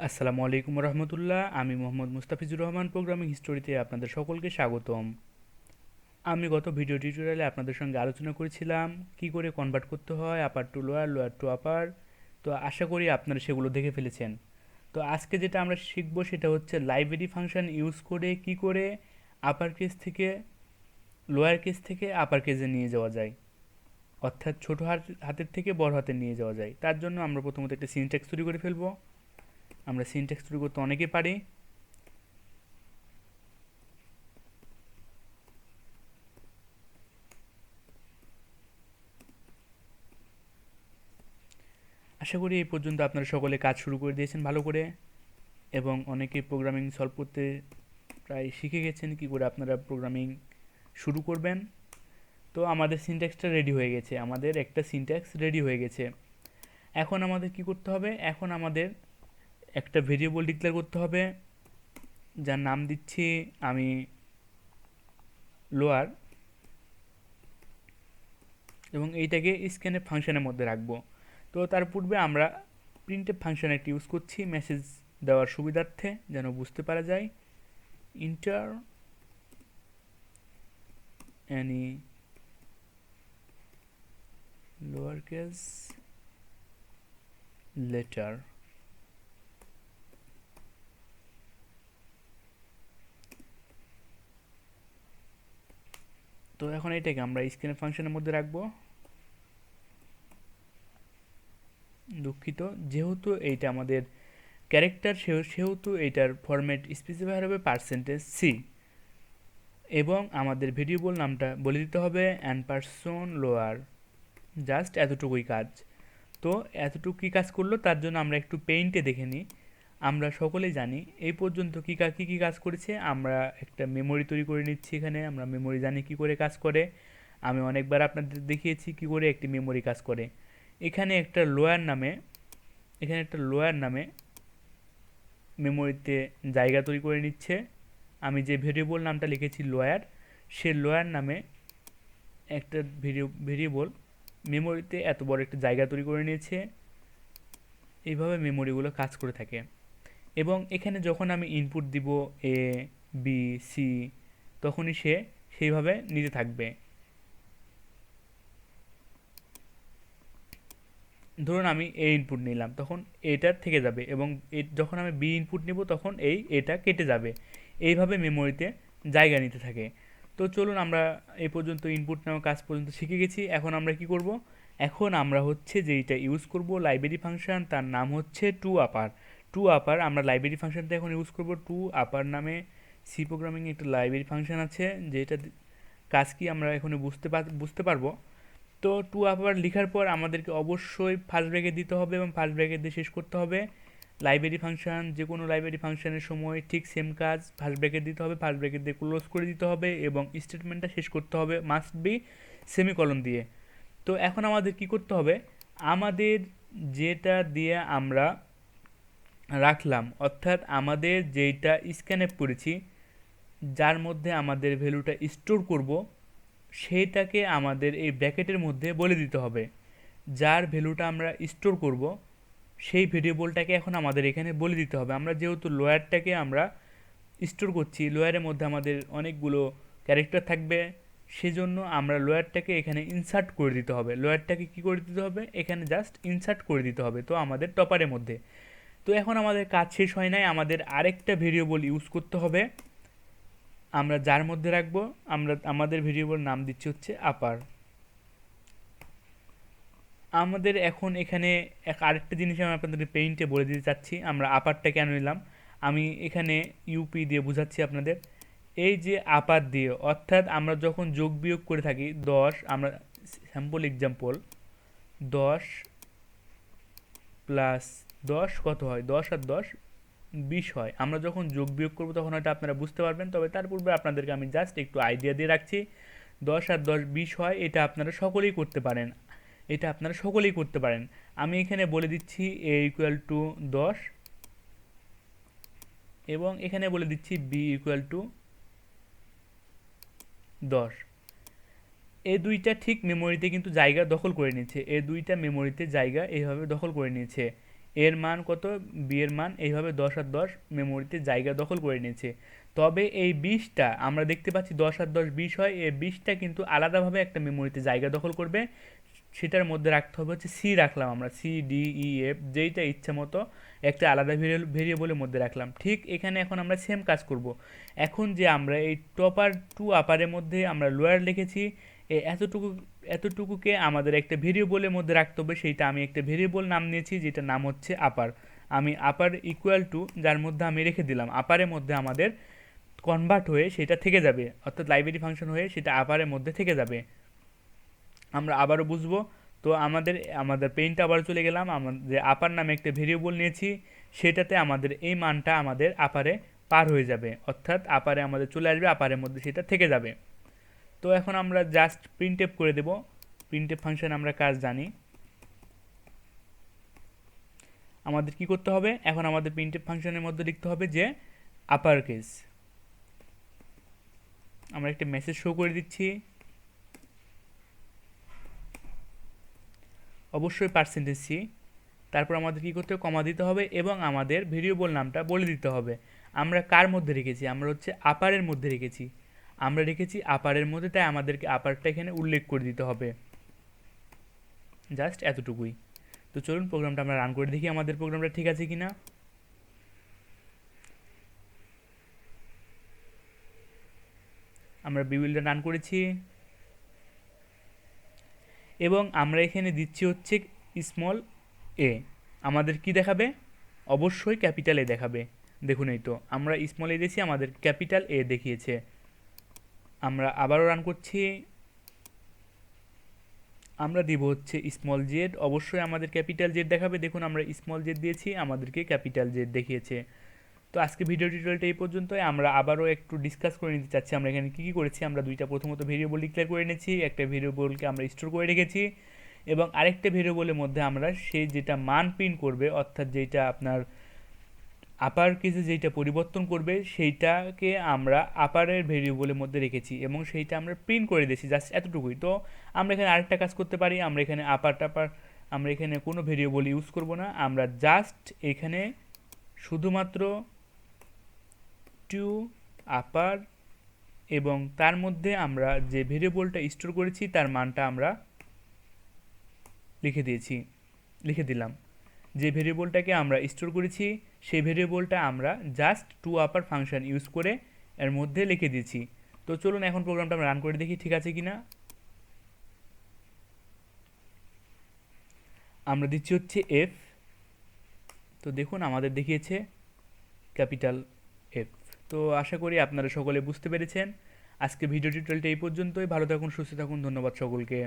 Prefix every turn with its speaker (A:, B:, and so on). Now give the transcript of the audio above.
A: আসসালামু আলাইকুম রহমতুল্লাহ। আমি মোহাম্মদ মুস্তাফিজুর রহমান, প্রোগ্রামিং হিস্টোরিতে আপনাদের সকলকে স্বাগতম। আমি গত ভিডিও টিউটোরিয়ালে আপনাদের সঙ্গে আলোচনা করেছিলাম কি করে কনভার্ট করতে হয় আপার টু লোয়ার, লোয়ার টু আপার। তো আশা করি আপনারা সেগুলো দেখে ফেলেছেন। তো আজকে যেটা আমরা শিখবো সেটা হচ্ছে লাইব্রেরি ফাংশন ইউজ করে কি করে আপার কেস থেকে লোয়ার কেস থেকে আপার কেসে নিয়ে যাওয়া যায়, অর্থাৎ ছোট হাতের থেকে বড় হাতে নিয়ে যাওয়া যায়। তার জন্য আমরা প্রথমত একটা সিনট্যাক্স তৈরি করে ফেলবো। আমরা সিনট্যাক্স তৈরি করতে অনেকে পারি। আশা করি এই পর্যন্ত আপনারা সকলে কাজ শুরু করে দিয়েছেন ভালো করে, এবং অনেকেই প্রোগ্রামিং সলভ করতে প্রায় শিখে গেছেন কি করে আপনারা প্রোগ্রামিং শুরু করবেন। তো আমাদের সিনট্যাক্সটা রেডি হয়ে গেছে, আমাদের একটা সিনট্যাক্স রেডি হয়ে গেছে। এখন আমাদের কি করতে হবে? এখন আমাদের একটা ভেরিয়েবল ডিক্লেয়ার করতে হবে, যার নাম দিচ্ছি আমি লোয়ার, এবং এইটাকে স্ক্যানএফ ফাংশনের মধ্যে রাখবো। তো তার পূর্বে আমরা প্রিন্টএফ ফাংশন একটা ইউজ করছি মেসেজ দেওয়ার সুবিধার্থে, যেন বুঝতে পারা যায়। Inter any lowercase letter। তো এখন এটাকে আমরা স্ক্যানএফ ফাংশনের মধ্যে রাখবো। দুঃখিত, যেহেতু এইটা আমাদের ক্যারেক্টার সেহেতু এইটার ফরম্যাট স্পেসিফাই হবে %c, এবং আমাদের ভেরিয়েবল নামটা বলে দিতে হবে অ্যান লোয়ার। জাস্ট এতটুকুই কাজ। তো এতটুকুই কাজ করলো, তার জন্য আমরা একটু পেইন্টে দেখে নিই। আমরা সকলেই জানি এই পর্যন্ত কী কী কাজ করেছে। আমরা একটা মেমোরি তৈরি করে নিচ্ছি। এখানে আমরা মেমোরি জানি কী করে কাজ করে। আমি অনেকবার আপনাদের দেখিয়েছি কী করে একটি মেমোরি কাজ করে। এখানে একটা লোয়ার নামে মেমোরিতে জায়গা তৈরি করে নিচ্ছে। আমি যে ভেরিয়েবল নামটা লিখেছি লোয়ার, সে লোয়ার নামে একটা ভেরিয়েবল মেমোরিতে এত বড় একটা জায়গা তৈরি করে নিয়েছে। এইভাবে মেমোরিগুলো কাজ করে থাকে। এবং এখানে যখন আমি ইনপুট দিব এ বি সি, তখনই সে সেইভাবে নিতে থাকবে। ধরুন আমি এ ইনপুট নিলাম, তখন এটার থেকে যাবে, এবং যখন আমি বি ইনপুট নিব তখন এটা কেটে যাবে। এইভাবে মেমোরিতে জায়গা নিতে থাকে। তো চলুন, আমরা এই পর্যন্ত ইনপুট নেওয়া কাজ পর্যন্ত শিখে গেছি। এখন আমরা কি করব? এখন আমরা হচ্ছে যেইটা ইউজ করব লাইব্রেরি ফাংশন, তার নাম হচ্ছে টু আপার। টু আপার আমরা লাইব্রেরি ফাংশনটা এখন ইউজ করব। টু আপার নামে সি প্রোগ্রামিং একটা লাইব্রেরি ফাংশন আছে, যেটা কাজ কি আমরা এখন বুঝতে পারবো। তো টু আবার লেখার পর আমাদেরকে অবশ্যই ফার্স্ট ব্র্যাকেট দিতে হবে, এবং ফার্স্ট ব্র্যাকেট দিয়ে শেষ করতে হবে। লাইব্রেরি ফাংশন, যে কোনো লাইব্রেরি ফাংশনের সময় ঠিক সেম কাজ, ফার্স্ট ব্র্যাকেট দিতে হবে, ফার্স্ট ব্র্যাকেট দিয়ে ক্লোজ করে দিতে হবে, এবং স্টেটমেন্টটা শেষ করতে হবে মাস্ট বি সেমিকলন দিয়ে। তো এখন আমাদের কি করতে হবে? আমাদের যেটা দিয়ে আমরা রাখলাম, অর্থাৎ আমাদের যেটা স্ক্যানএফ করেছি, যার মধ্যে আমাদের ভ্যালুটা স্টোর করব, সেইটাকে আমাদের এই ব্র্যাকেটের মধ্যে বলে দিতে হবে। যার ভ্যালুটা আমরা স্টোর করব, সেই ভেরিয়েবলটাকে এখন আমাদের এখানে বলে দিতে হবে। আমরা যেহেতু লোয়ারটাকে আমরা স্টোর করছি, লোয়ারের মধ্যে আমাদের অনেকগুলো ক্যারেক্টার থাকবে, সেজন্য আমরা লোয়ারটাকে এখানে ইনসার্ট করে দিতে হবে। লোয়ারটাকে কি করে দিতে হবে? এখানে জাস্ট ইনসার্ট করে দিতে হবে, তো আমাদের টপারের মধ্যে। তো এখন আমাদের কাজ শেষ হয় নাই, আমাদের আরেকটা ভেরিয়েবল ইউজ করতে হবে, আমরা যার মধ্যে রাখবো। আমরা আমাদের ভেরিয়েবল নাম দিচ্ছি হচ্ছে আপার। আমাদের এখন এখানে আরেকটা জিনিস আমি আপনাদের পেইন্টে বলে দিতে চাচ্ছি, আমরা আপারটা কেন নিলাম। আমি এখানে ইউপি দিয়ে বোঝাচ্ছি আপনাদের। এই যে আপার দিয়ে, অর্থাৎ আমরা যখন যোগ বিয়োগ করে থাকি 10, আমরা স্যাম্পল এক্সাম্পল 10 প্লাস 10 কত হয়? 10 আর 10 20 হয়। আমরা যখন যোগ বিয়োগ করবো তখন হয়তো আপনারা বুঝতে পারবেন, তবে তার পূর্বে আপনাদেরকে আমি জাস্ট একটু আইডিয়া দিয়ে রাখছি। 10 আর 10 20 হয়, এটা আপনারা সকলেই করতে পারেন। আমি এখানে বলে দিচ্ছি a ইকুয়াল টু 10, এবং এখানে বলে দিচ্ছি b ইকুয়াল টু 10। এই দুইটা ঠিক মেমোরিতে কিন্তু জায়গা দখল করে নিয়েছে, এই দুইটা মেমোরিতে জায়গা এইভাবে দখল করে নিয়েছে। এর মান কত, বি এর মান, এইভাবে 10 আর 10 মেমোরিতে জায়গা দখল করে নিয়েছে। তবে এই 20টা আমরা দেখতে পাচ্ছি 10 আর 10 20 হয়, এই 20টা কিন্তু আলাদাভাবে একটা মেমোরিতে জায়গা দখল করবে। সেটার মধ্যে রাখতে হবে হচ্ছে সি, রাখলাম আমরা সি ডি ই এফ, যেইটা ইচ্ছা মতো একটা আলাদা ভেরিয়েবলের মধ্যে রাখলাম। ঠিক এখানে এখন আমরা সেম কাজ করব। এখন যে আমরা এই টপার টু আপারের মধ্যে আমরা লোয়ার লিখেছি, এতটুকুকে আমাদের একটা ভেরিয়েবলের মধ্যে রাখতে হবে। সেইটা আমি একটা ভেরিয়েবল নাম নিয়েছি, যেটার নাম হচ্ছে আপার। আমি আপার ইকুয়াল টু, যার মধ্যে আমি রেখে দিলাম, আপারের মধ্যে আমাদের কনভার্ট হয়ে সেটা থেকে যাবে, অর্থাৎ লাইব্রেরি ফাংশন হয়ে সেটা আপারের মধ্যে থেকে যাবে। আমরা আবারও বুঝবো। তো আমাদের পেইন্টে আবার চলে গেলাম, আমাদের আপার নামে একটা ভেরিয়েবল নিয়েছি, সেটাতে আমাদের এই মানটা আমাদের আপারে পার হয়ে যাবে, অর্থাৎ আপারে আমাদের চলে আসবে, আপারের মধ্যে সেটা থেকে যাবে। তো এখন আমরা জাস্ট প্রিন্টএফ করে দেব। প্রিন্টএফ ফাংশন আমরা কাজ জানি। আমাদের কি করতে হবে, এখন আমাদের প্রিন্টএফ ফাংশনের মধ্যে লিখতে হবে যে আপার কেস। আমরা একটা মেসেজ শো করে দিচ্ছি, অবশ্যই %c। তারপর আমাদের কি করতে হবে, কমা দিতে হবে এবং আমাদের ভেরিয়েবল নামটা বলে দিতে হবে। আমরা কার মধ্যে রেখেছি, আমরা হচ্ছে আপারের মধ্যে রেখেছি, আমরা রেখেছি আপারের মধ্যে, তাই আমাদেরকে আপারটা এখানে উল্লেখ করে দিতে হবে। জাস্ট এতটুকুই। তো চলুন প্রোগ্রামটা আমরা রান করে দেখি আমাদের প্রোগ্রামটা ঠিক আছে কিনা। আমরা বিউইল্ডটা রান করেছি এবং আমরা এখানে দিচ্ছি হচ্ছে স্মল এ। আমাদের কি দেখাবে, অবশ্যই ক্যাপিটাল এ দেখাবে। দেখুন এই তো আমরা স্মল এ দিয়েছি, আমাদের ক্যাপিটাল এ দেখিয়েছে। আমরা আবারও রান করছি, আমরা দিব হচ্ছে স্মল জেড, অবশ্যই আমাদের ক্যাপিটাল জেড দেখাবে। দেখুন আমরা স্মল জেড দিয়েছি, আমাদেরকে ক্যাপিটাল জেড দেখিয়েছে। তো আজকে ভিডিও টিউটোরিয়ালটা এই পর্যন্তই। আমরা আবারও একটু ডিসকাস করে নিতে চাচ্ছি আমরা এখানে কী কী করেছি। আমরা দুইটা প্রথমত ভেরিয়েবল ডিক্লেয়ার করে নিয়েছি, একটা ভেরিয়েবলকে আমরা স্টোর করে রেখেছি এবং আরেকটা ভেরিয়েবলের মধ্যে আমরা সেই যেটা মান প্রিন্ট করবে, অর্থাৎ যেটা আপনার আপার কেসে যেটা পরিবর্তন করবে, সেইটাকে আমরা আপারের ভেরিয়েবলের মধ্যে রেখেছি এবং সেইটা আমরা প্রিন্ট করে দিয়েছি, জাস্ট এতটুকুই। তো আমরা এখানে আরেকটা কাজ করতে পারি, আমরা এখানে আমরা এখানে কোনো ভেরিয়েবল ইউজ করব না, আমরা জাস্ট এখানে শুধুমাত্র টু আপার এবং তার মধ্যে আমরা যে ভেরিয়েবলটা স্টোর করেছি তার মানটা আমরা লিখে দিলাম। যে ভেরিয়েবলটাকে আমরা স্টোর করেছি সেই ভেরিয়েবলটা আমরা জাস্ট টু আপার ফাংশন ইউজ করে এর মধ্যে লিখে দিয়েছি। তো চলুন এখন প্রোগ্রামটা আমরা রান করে দেখি ঠিক আছে কিনা। আমরা দিচ্ছি হচ্ছে এফ, তো দেখুন আমাদের দেখিয়েছে ক্যাপিটাল এফ। তো আশা করি আপনারা সকলে বুঝতে পেরেছেন। আজকে ভিডিও টিউটোরিয়ালটা এই পর্যন্তই। ভালো থাকুন, সুস্থ থাকুন, ধন্যবাদ সকলকে।